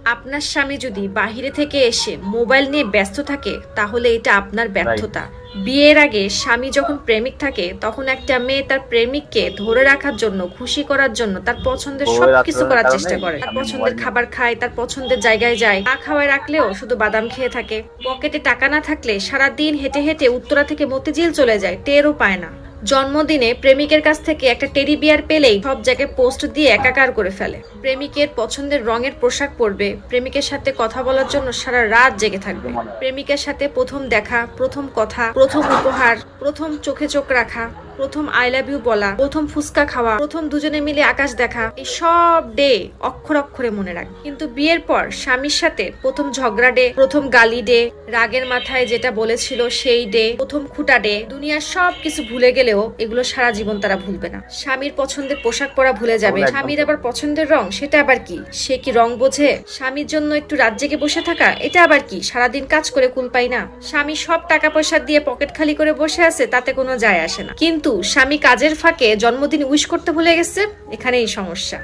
আপনার স্বামী যদি বাহিরে থেকে এসে মোবাইল নিয়ে ব্যস্ত থাকে তাহলে এটা আপনার ব্যর্থতা। বিয়ের আগে স্বামী যখন প্রেমিক থাকে তখন একটা মেয়ে তার প্রেমিককে ধরে রাখার জন্য, খুশি করার জন্য তার পছন্দের সবকিছু করার চেষ্টা করে। তার পছন্দের খাবার খায়, তার পছন্দের জায়গায় যায়। না খাওয়ায় রাখলেও শুধু বাদাম খেয়ে থাকে। পকেটে টাকা না থাকলে সারাদিন হেঁটে হেঁটে উত্তরা থেকে মতিঝিল চলে যায়, টেরও পায় না। জন্মদিনে প্রেমিকের কাছ থেকে একটা টেডি বিয়ার পেলেই সব জায়গায় পোস্ট দিয়ে একাকার করে ফেলে। প্রেমিকের পছন্দের রঙের পোশাক পরবে, প্রেমিকের সাথে কথা বলার জন্য সারা রাত জেগে থাকবে। প্রেমিকের সাথে প্রথম দেখা, প্রথম কথা, প্রথম উপহার, প্রথম চোখে চোখ রাখা, প্রথম আই লাভ ইউ বলা, প্রথম ফুচকা খাওয়া, প্রথম দুজনে মিলে আকাশ দেখা, এই সব ডে অক্ষর অক্ষরে মনে রাখে। কিন্তু বিয়ের পর স্বামীর সাথে প্রথম ঝগড়া ডে, প্রথম গালি ডে, রাগের মাথায় যেটা বলেছিল সেই ডে, প্রথম খুঁটা ডে, দুনিয়ার সব কিছু ভুলে গেলেও এগুলো সারা জীবন তারা ভুলবে না। স্বামীর পছন্দের পোশাক পরা ভুলে যাবে। স্বামীর আবার পছন্দের রং, সেটা আবার কি? সে কি রং বোঝে? স্বামীর জন্য একটু রাত জেগে বসে থাকা, এটা আবার কি? সারাদিন কাজ করে কুল পাই না। স্বামী সব টাকা পয়সা দিয়ে পকেট খালি করে বসে আছে, তাতে কোনো যায় আসে না। কিন্তু স্বামী কাজের ফাঁকে জন্মদিন উইশ করতে ভুলে গেছে, এখানেই সমস্যা।